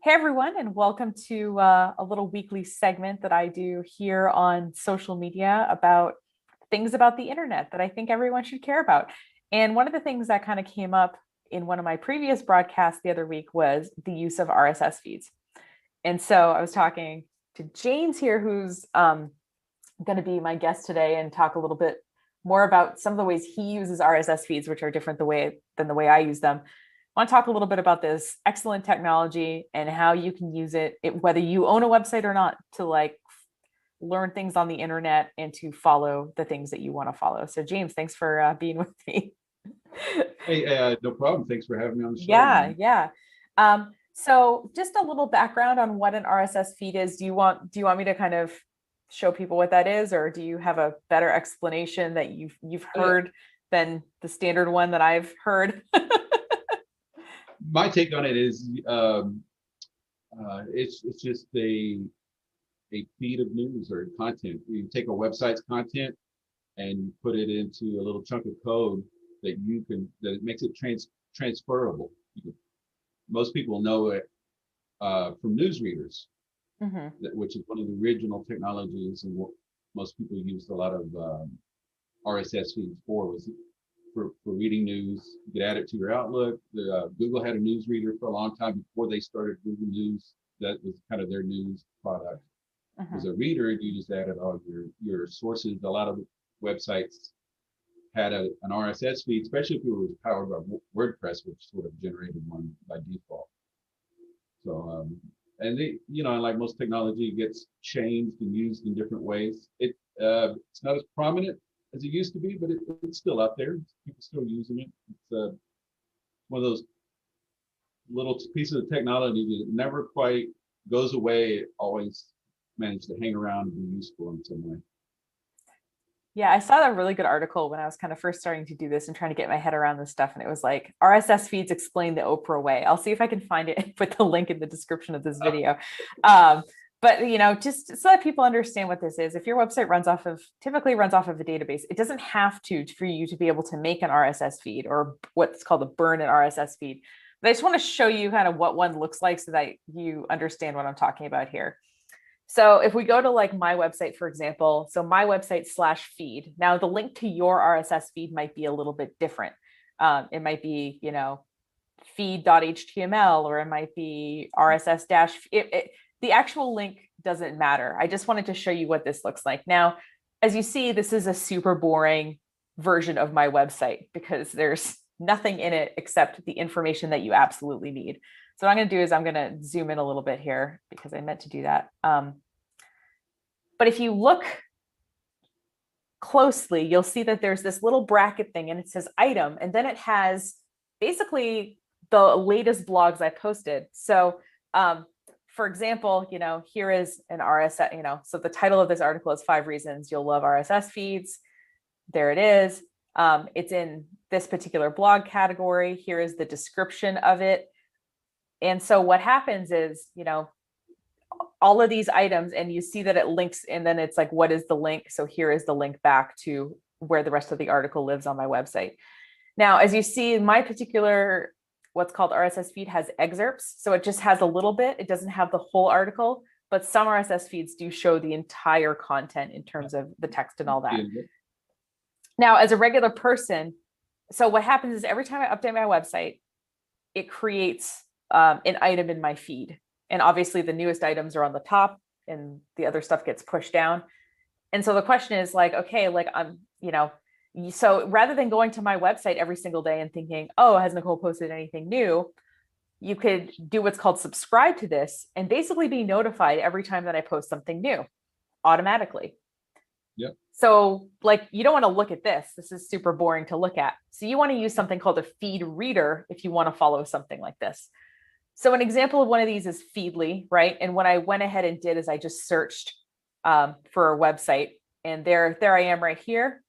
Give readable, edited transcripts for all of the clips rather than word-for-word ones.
Hey everyone, and welcome to a little weekly segment that I do here on social media about things about the internet that I think everyone should care about. And one of the things that kind of came up in one of my previous broadcasts the other week was the use of RSS feeds. And so I was talking to James here, who's going to be my guest today and talk a little bit more about some of the ways he uses RSS feeds, which are different than the way I use them. I want to talk a little bit about this excellent technology and how you can use it, whether you own a website or not, to learn things on the internet and to follow the things that you want to follow. So James, thanks for being with me. Hey, no problem. Thanks for having me on the show. Yeah. So just a little background on what an RSS feed is. Do you want me to kind of show people what that is, or do you have a better explanation that you've heard than the standard one that I've heard? My take on it is it's just a feed of news or content. You take a website's content and you put it into a little chunk of code that makes it transferable. Most people know it from newsreaders, which is one of the original technologies, and what most people used a lot of RSS feeds was for reading news. You could add it to your Outlook. Google had a news reader for a long time before they started Google News. That was kind of their news product. As a reader, you just added all your sources. A lot of websites had an RSS feed, especially if it was powered by WordPress, which sort of generated one by default. So, like most technology, it gets changed and used in different ways. It's not as prominent as it used to be, but it's still out there. People still using it. It's one of those little pieces of technology that never quite goes away. It always manages to hang around and be useful in some way. Yeah, I saw that really good article when I was kind of first starting to do this and trying to get my head around this stuff. And it was like, RSS feeds explain the Oprah way. I'll see if I can find it and put the link in the description of this video. But just so that people understand what this is, if your website typically runs off of a database, it doesn't have for you to be able to make an RSS feed or what's called a burn an RSS feed. But I just want to show you kind of what one looks like so that you understand what I'm talking about here. So if we go to my website, for example, so my website /feed, now the link to your RSS feed might be a little bit different. It might be, feed.html, or it might be RSS the actual link doesn't matter. I just wanted to show you what this looks like. Now, as you see, this is a super boring version of my website because there's nothing in it except the information that you absolutely need. So what I'm going to do is I'm going to zoom in a little bit here because I meant to do that. But if you look closely, you'll see that there's this little bracket thing and it says item, and then it has basically the latest blogs I posted. So for example, here is an RSS, so the title of this article is 5 reasons you'll love RSS feeds. There it is. It's in this particular blog category. Here is the description of it. And so what happens is, all of these items, and you see that it links, and then it's like, what is the link? So here is the link back to where the rest of the article lives on my website. Now, as you see, my particular what's called RSS feed has excerpts. So it just has a little bit. It doesn't have the whole article, but some RSS feeds do show the entire content in terms of the text and all that. Now, as a regular person, so what happens is every time I update my website, it creates an item in my feed. And obviously the newest items are on the top and the other stuff gets pushed down. And so the question is so rather than going to my website every single day and thinking, oh, has Nicole posted anything new? You could do what's called subscribe to this and basically be notified every time that I post something new automatically. Yep. So you don't want to look at this. This is super boring to look at. So you want to use something called a feed reader if you want to follow something like this. So an example of one of these is Feedly, right? And what I went ahead and did is I just searched for a website, and there I am right here.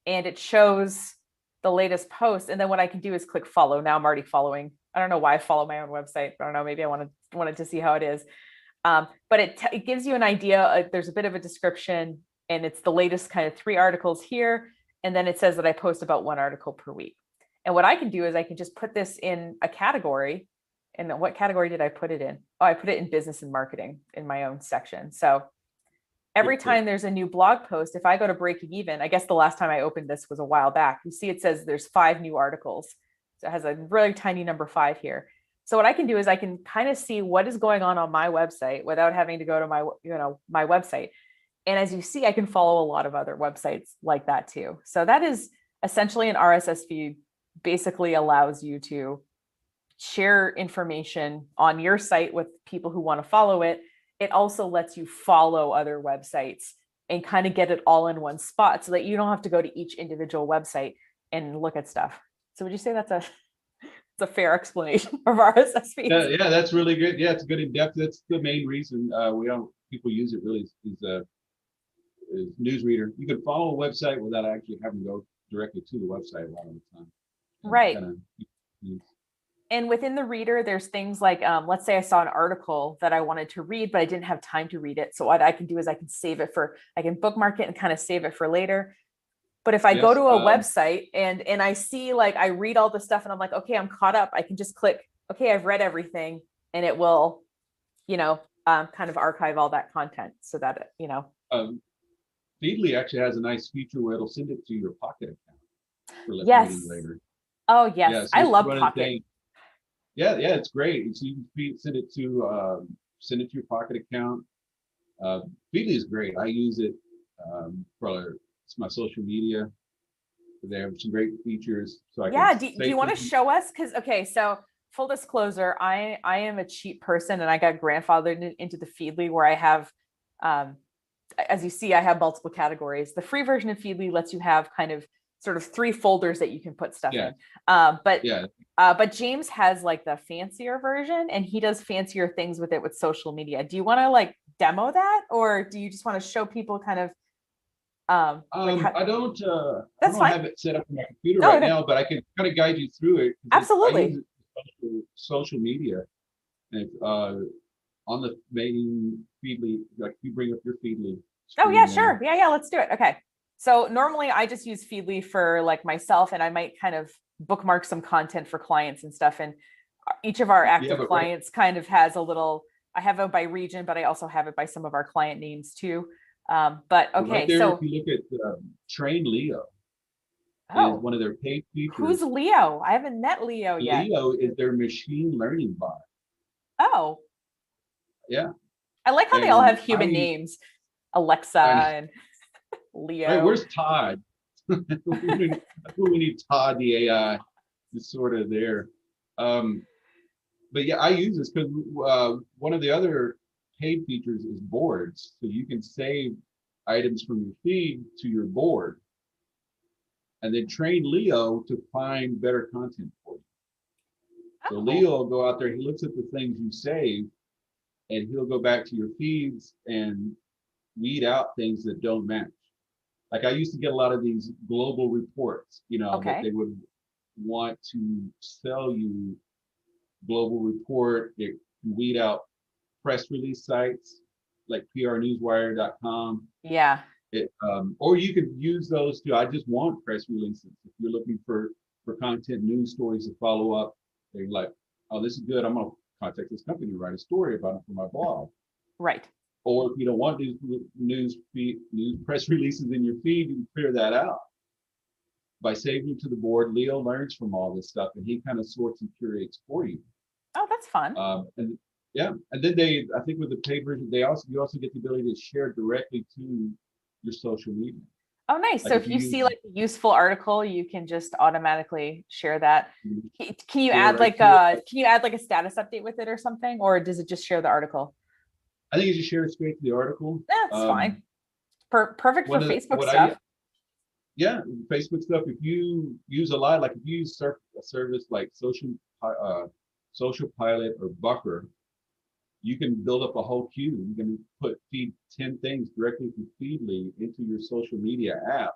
And it shows the latest post. And then what I can do is click follow. Now I'm already following. I don't know why I follow my own website. I don't know. Maybe I wanted to see how it is. But it gives you an idea. There's a bit of a description, and it's the latest kind of 3 articles here. And then it says that I post about 1 article per week. And what I can do is I can just put this in a category And what category did I put it in? Oh, I put it in business and marketing in my own section. So every time there's a new blog post, if I go to breaking even, I guess the last time I opened this was a while back, you see it says there's 5 new articles. So it has a really tiny number 5 here. So what I can do is I can kind of see what is going on my website without having to go to my website. And as you see, I can follow a lot of other websites like that too. So that is essentially an RSS feed, basically allows you to share information on your site with people who want to follow it. It also lets you follow other websites and kind of get it all in one spot so that you don't have to go to each individual website and look at stuff. So would you say that's a fair explanation of RSS feeds? Yeah, that's really good. Yeah, it's good in depth. That's the main reason people use it really is newsreader. You can follow a website without actually having to go directly to the website a lot of the time. Right. And within the reader, there's things like, let's say I saw an article that I wanted to read, but I didn't have time to read it. So what I can do is I can bookmark it and kind of save it for later. But if I go to a website and I see, like, I read all the stuff and I'm like, okay, I'm caught up, I can just click, okay, I've read everything, and it will, kind of archive all that content so that, Feedly actually has a nice feature where it'll send it to your Pocket account for reading later. Oh, yes. Yeah, so I love Pocket. Yeah, it's great. So you can send it to your Pocket account. Feedly is great. I use it for my social media. They have some great features. So I can do you want to show us? Because so full disclosure, I am a cheap person and I got grandfathered into the Feedly where I have, as you see, I have multiple categories. The free version of Feedly lets you have kind of sort of 3 folders that you can put stuff in. But James has like the fancier version and he does fancier things with it with social media. Do you want to like demo that, or do you just want to show people kind of I don't have it set up on my computer right now, but I can kind of guide you through it. Absolutely. I use it for social media. And on the main Feedly, like you bring up your Feedly. Oh yeah, sure. Yeah, let's do it. Okay. So normally I just use Feedly for like myself, and I might kind of bookmark some content for clients and stuff. And each of our active clients kind of has a little, I have it by region, but I also have it by some of our client names too. But okay, right there, if you look at Train Leo, is one of their paid features. Who's Leo? I haven't met Leo yet. Leo is their machine learning bot. Oh. Yeah. I like how they all have human names. Alexa and Leo. Right, where's Todd? We need Todd, the AI, is sort of there. But yeah, I use this because one of the other paid features is boards. So you can save items from your feed to your board and then train Leo to find better content for you. So Leo will go out there, he looks at the things you save, and he'll go back to your feeds and weed out things that don't match. Like I used to get a lot of these global reports, that they would want to sell you global report. They can weed out press release sites like prnewswire.com. Yeah. Or you could use those too. I just want press releases. If you're looking for content, news stories to follow up, they're like, oh, this is good. I'm going to contact this company to write a story about it for my blog. Right. Or if you don't want these news press releases in your feed, you can clear that out by saving them to the board. Leo learns from all this stuff, and he kind of sorts and curates for you. Oh, that's fun. And then I think with the paid version, you also get the ability to share directly to your social media. Oh, nice. So if you see like a useful article, you can just automatically share that. Can you add like a status update with it or something, or does it just share the article? I think you just share it straight to the article. That's fine. Perfect for Facebook stuff. Facebook stuff. If you use a lot, like if you use a service like Social Pilot or Bucker, you can build up a whole queue. You can feed 10 things directly from Feedly into your social media app,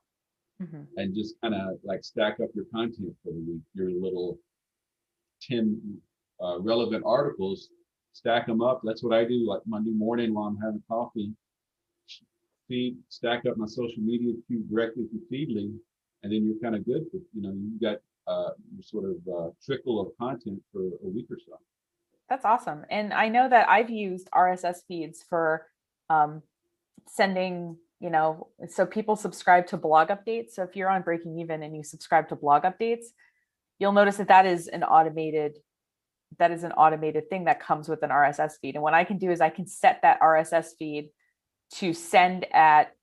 and just kind of like stack up your content for the week. Your little 10 relevant articles. Stack them up. That's what I do. Like Monday morning while I'm having coffee, stack up my social media queue directly through Feedly, and then you're kind of good. You've got your sort of trickle of content for a week or so. That's awesome. And I know that I've used RSS feeds for um, sending, so people subscribe to blog updates. So if you're on Breaking Even and you subscribe to blog updates, you'll notice that that is an automated thing that comes with an RSS feed. And what I can do is I can set that RSS feed to send at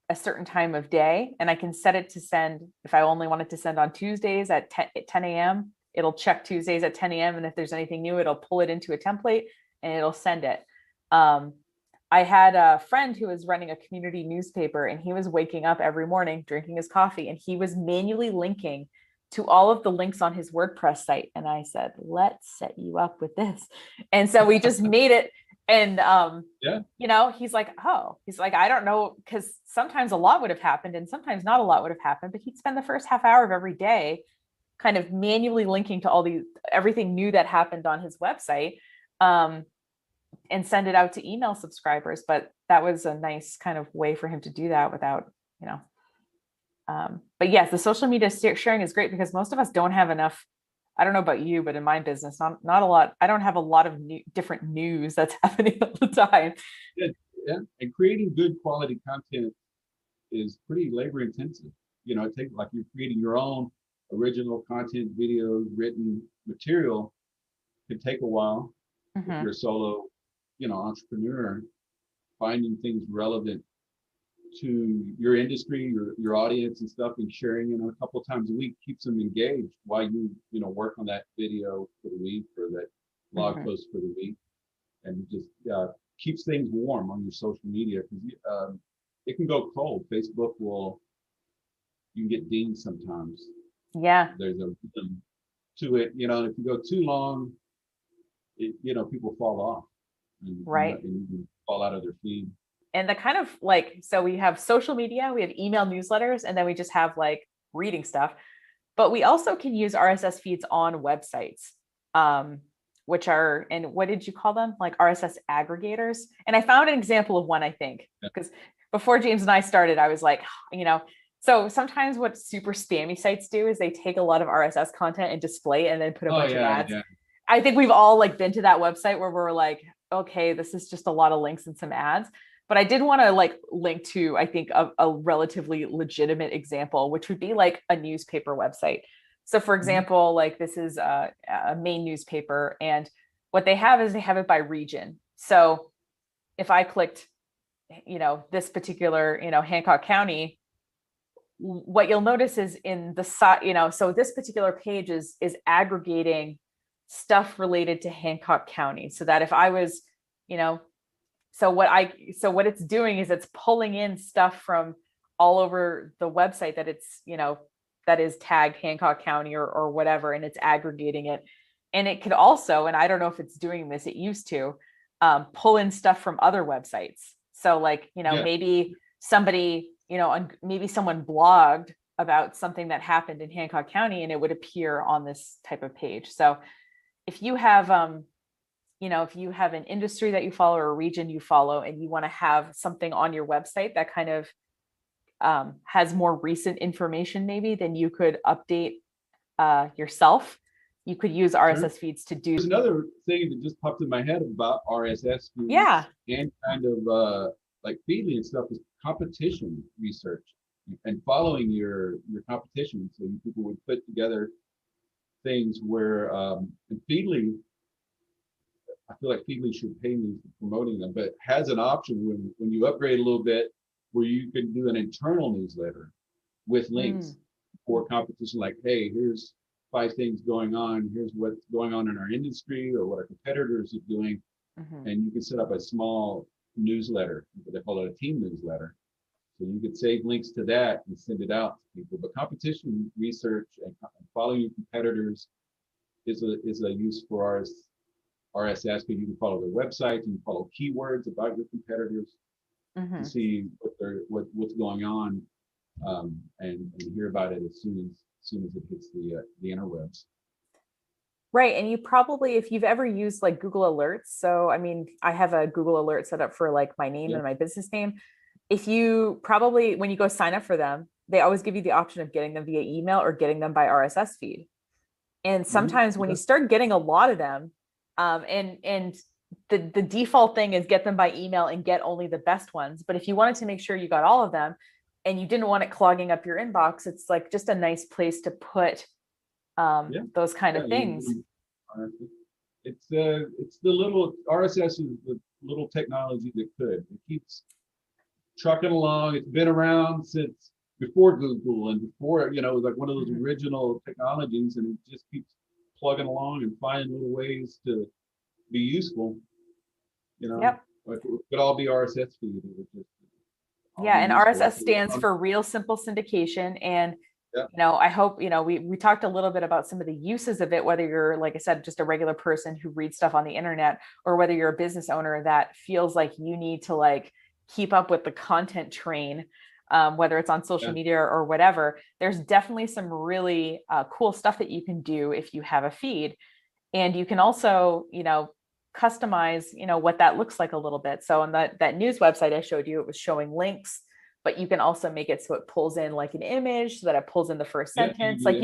a certain time of day. And I can set it to send, if I only wanted to send on Tuesdays at 10 a.m., it'll check Tuesdays at 10 a.m. And if there's anything new, it'll pull it into a template and it'll send it. I had a friend who was running a community newspaper, and he was waking up every morning, drinking his coffee, and he was manually linking to all of the links on his WordPress site. And I said, let's set you up with this. And so we just made it. And, he's like, I don't know, because sometimes a lot would have happened and sometimes not a lot would have happened, but he'd spend the first half hour of every day kind of manually linking to everything new that happened on his website, and send it out to email subscribers. But that was a nice kind of way for him to do that without, but yes, the social media sharing is great because most of us don't have enough. I don't know about you, but in my business, not a lot. I don't have a lot of different news that's happening all the time. Yeah. And creating good quality content is pretty labor intensive. It takes, like, you're creating your own original content, videos, written material. Could take a while. Mm-hmm. If you're a solo, entrepreneur, finding things relevant to your industry, your audience and stuff, and sharing it a couple of times a week keeps them engaged while you work on that video for the week or that blog post for the week, and just keeps things warm on your social media, because it can go cold. Facebook you can get dinged sometimes. Yeah, there's a rhythm to it. If you go too long, people fall off, right, and you fall out of their feed. And the kind of so we have social media, we have email newsletters, and then we just have reading stuff. But we also can use RSS feeds on websites, which are, and what did you call them? Like RSS aggregators. And I found an example of one, I think, because before James and I started, I was like, so sometimes what super spammy sites do is they take a lot of RSS content and display it and then put a bunch of ads. Yeah. I think we've all been to that website where we're like, okay, this is just a lot of links and some ads. But I did want to link to, I think, a relatively legitimate example, which would be a newspaper website. So for example, this is a Maine newspaper, and what they have is they have it by region. So if I clicked, this particular, Hancock County, what you'll notice is in the side, so this particular page is aggregating stuff related to Hancock County, so that if I was, so what it's doing is it's pulling in stuff from all over the website that it's, that is tagged Hancock County or whatever, and it's aggregating it. And it could also, and I don't know if it's doing this, it used to pull in stuff from other websites. So maybe somebody, maybe someone blogged about something that happened in Hancock County, and it would appear on this type of page. So if you have, if you have an industry that you follow or a region you follow, and you want to have something on your website that kind of has more recent information, maybe, then you could update yourself. You could use RSS feeds to do. There's another thing that just popped in my head about RSS feeds, and kind of like Feedly and stuff, is competition research and following your competition. So people would put together things where, and Feedly, I feel like Feedly should pay me for promoting them, but has an option when you upgrade a little bit where you can do an internal newsletter with links for competition, like, hey, here's 5 things going on, here's what's going on in our industry or what our competitors are doing. And you can set up a small newsletter, they call it a team newsletter. So you could save links to that and send it out to people. But competition research and following your competitors is a use for RSS, but you can follow their websites, you can follow keywords about your competitors to see what's going on, and hear about it as soon as it hits the interwebs. Right. And you probably, if you've ever used Google Alerts, so I mean, I have a Google Alert set up for my name and my business name. If you probably, when you go sign up for them, they always give you the option of getting them via email or getting them by RSS feed. And sometimes when you start getting a lot of them, And the default thing is get them by email and get only the best ones. But if you wanted to make sure you got all of them and you didn't want it clogging up your inbox, it's like just a nice place to put those kind of things. It's the little RSS is the little technology that could. It keeps trucking along. It's been around since before Google and before, it was like one of those original technologies, and it just keeps plugging along and finding little ways to be useful. Yep. It could all be RSS feed. Yeah, and RSS stands for Real Simple Syndication. And I hope, we talked a little bit about some of the uses of it, whether you're, like I said, just a regular person who reads stuff on the internet, or whether you're a business owner that feels like you need to like keep up with the content train, whether it's on social media or whatever. There's definitely some really cool stuff that you can do if you have a feed. And you can also, customize, what that looks like a little bit. So on that news website I showed you, it was showing links, but you can also make it so it pulls in like an image, so that it pulls in the first sentence. Like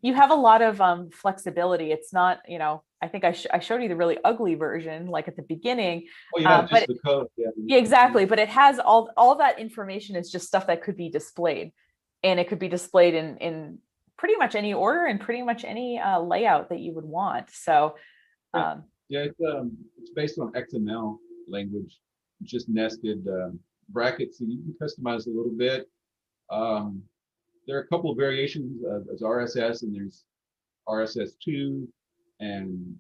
you have a lot of flexibility. It's not, I think I showed you the really ugly version, like at the beginning. Just the code. Yeah, exactly. But it has all that information is just stuff that could be displayed, and it could be displayed in pretty much any order and pretty much any layout that you would want. So, it's based on XML language, just nested brackets, and you can customize a little bit. There are a couple of variations as RSS, and there's RSS2 and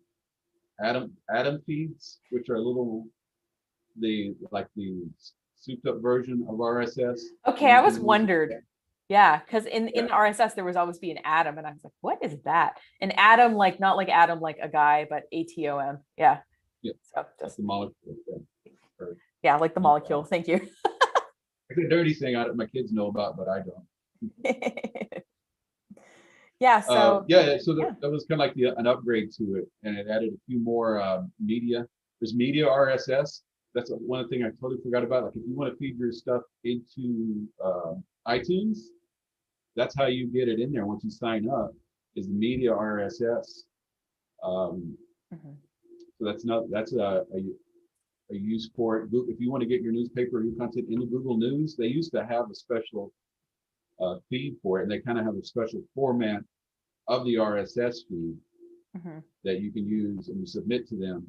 Atom feeds, which are the souped up version of RSS. Okay, I was wondered. Yeah, because in the RSS there was always be an atom, and I was like, what is that? An atom, like not like Adam like a guy, but ATOM. Yeah. Yeah. So just the molecule. Yeah, like the molecule. Thank you. It's a dirty thing my kids know about, but I don't. Yeah. So that was kind of like an upgrade to it, and it added a few more media. There's media RSS. That's one thing I totally forgot about. Like if you want to feed your stuff into iTunes, that's how you get it in there once you sign up, is the media RSS. So that's a use for it. If you want to get your newspaper or your content into Google News, they used to have a special feed for it, and they kind of have a special format of the RSS feed that you can use and you submit to them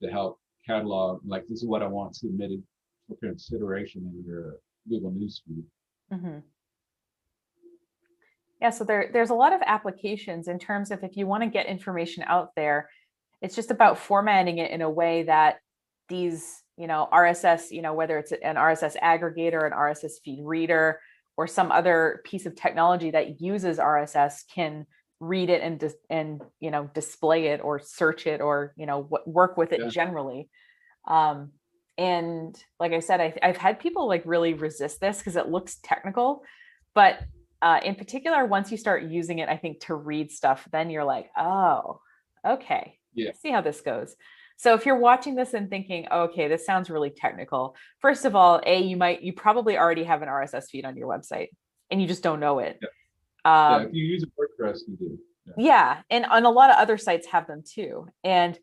to help catalog, like, this is what I want submitted for consideration in your Google News feed. Yeah, so there's a lot of applications in terms of if you want to get information out there, it's just about formatting it in a way that these, RSS, whether it's an RSS aggregator, an RSS feed reader, or some other piece of technology that uses RSS can read it and display it or search it or, work with it generally. And like I said, I've had people like really resist this because it looks technical, but in particular, once you start using it, I think to read stuff, then you're like, oh, okay, see how this goes. So if you're watching this and thinking, okay, this sounds really technical, first of all, you probably already have an RSS feed on your website and you just don't know it. If you use WordPress, you do. And on a lot of other sites have them too. And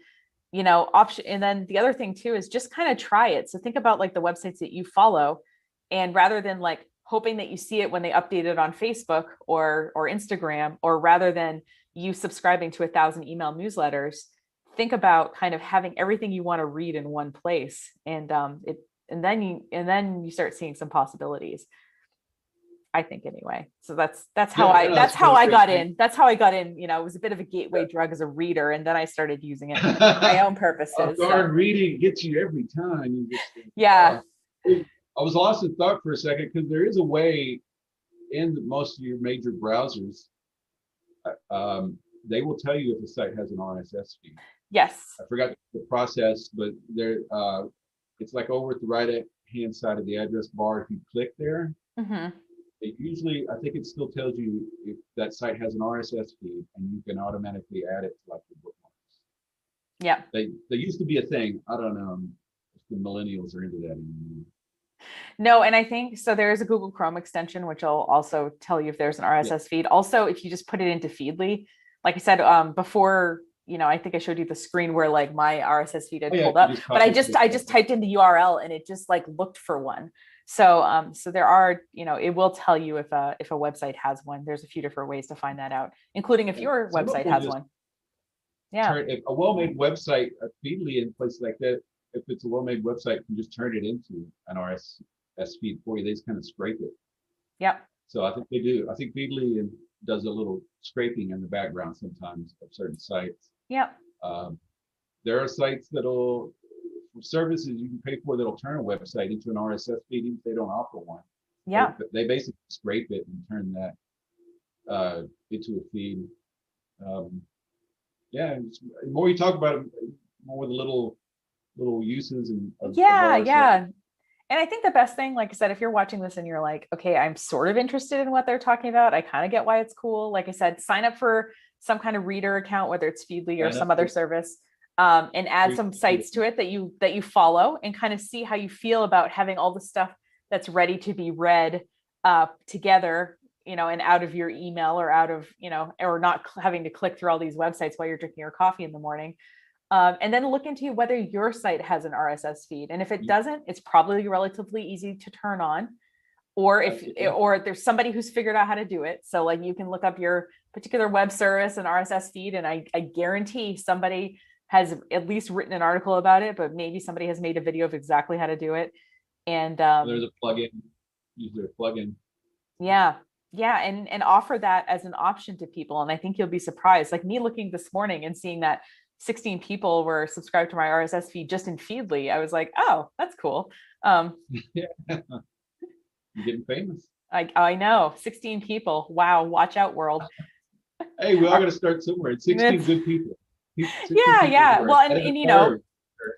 and then the other thing too is just kind of try it. So think about like the websites that you follow, and rather than like hoping that you see it when they update it on Facebook or Instagram, or rather than you subscribing to 1,000 email newsletters, think about kind of having everything you want to read in one place. And then you start seeing some possibilities, I think, anyway. So that's how I got in. That's how I got in. It was a bit of a gateway drug as a reader, and then I started using it for my own purposes. Reading gets you every time. I was lost in thought for a second, because there is a way in most of your major browsers, they will tell you if a site has an RSS feed. Yes. I forgot the process, but there, it's like over at the right hand side of the address bar. If you click there, it usually, I think it still tells you if that site has an RSS feed, and you can automatically add it to like the bookmarks. Yeah. They used to be a thing. I don't know if the millennials are into that anymore. No, and I think so. There is a Google Chrome extension, which will also tell you if there's an RSS feed. Also, if you just put it into Feedly, like I said, before I think I showed you the screen where like my RSS feed had Oh yeah, pulled you up, just but copy I just typed in the URL and it just like looked for one. So there are, it will tell you if a website has one. There's a few different ways to find that out, including if your some of website them has just one. Yeah. turn if a well-made website, Feedly in places like that. If it's a well-made website, you can just turn it into an RSS feed for you. They just kind of scrape it. Yep. So I think they do. I think Feedly does a little scraping in the background sometimes of certain sites. Yep. Um, there are sites that'll services you can pay for that'll turn a website into an RSS feed even if they don't offer one. Yeah. They basically scrape it and turn that into a feed. Um, yeah, the more you talk about it, more the little uses of Yeah. RSS. Yeah. And I think the best thing, like I said, if you're watching this and you're like, okay, I'm sort of interested in what they're talking about, I kind of get why it's cool. Like I said, sign up for some kind of reader account, whether it's Feedly or Sign some up other for service, and add free. some sites to it that you follow, and kind of see how you feel about having all the stuff that's ready to be read together, and out of your email, or out of, or not having to click through all these websites while you're drinking your coffee in the morning. And then look into whether your site has an RSS feed. And if it doesn't, it's probably relatively easy to turn on. Or or there's somebody who's figured out how to do it. So like you can look up your particular web service and RSS feed, and I guarantee somebody has at least written an article about it, but maybe somebody has made a video of exactly how to do it. And There's a plugin, usually a plugin. yeah, and offer that as an option to people. And I think you'll be surprised. Like me looking this morning and seeing that 16 people were subscribed to my RSS feed just in Feedly. I was like, oh, that's cool. Yeah. You're getting famous. I know, 16 people. Wow, watch out, world. Hey, we all got to start somewhere. It's 16 good people. 16 Yeah. people Well, and so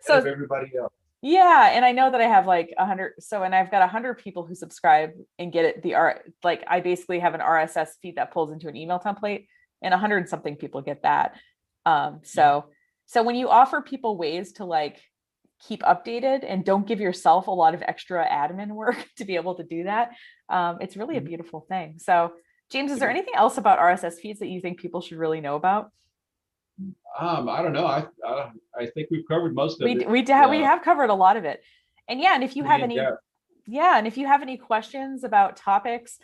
so of everybody else. yeah, and I know that I have like 100. So, and I've got 100 people who subscribe and get it. Like I basically have an RSS feed that pulls into an email template, and 100 something people get that. So when you offer people ways to like keep updated and don't give yourself a lot of extra admin work to be able to do that, it's really a beautiful thing. So, James, is there anything else about RSS feeds that you think people should really know about? I don't know. I think we've covered most of it. We have covered a lot of it. And yeah, and if you have any, and if you have any questions about topics,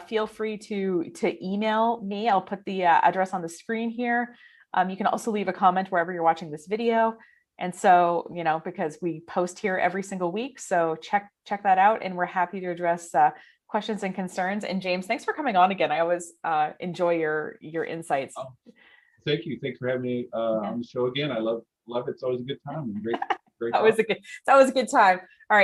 feel free to email me. I'll put the address on the screen here. You can also leave a comment wherever you're watching this video. And so, because we post here every single week, so check that out, and we're happy to address questions and concerns. And James, thanks for coming on again. I always enjoy your insights. Oh, thank you. Thanks for having me on the show again. I love it. It's always a good time. And great. It's always a good time.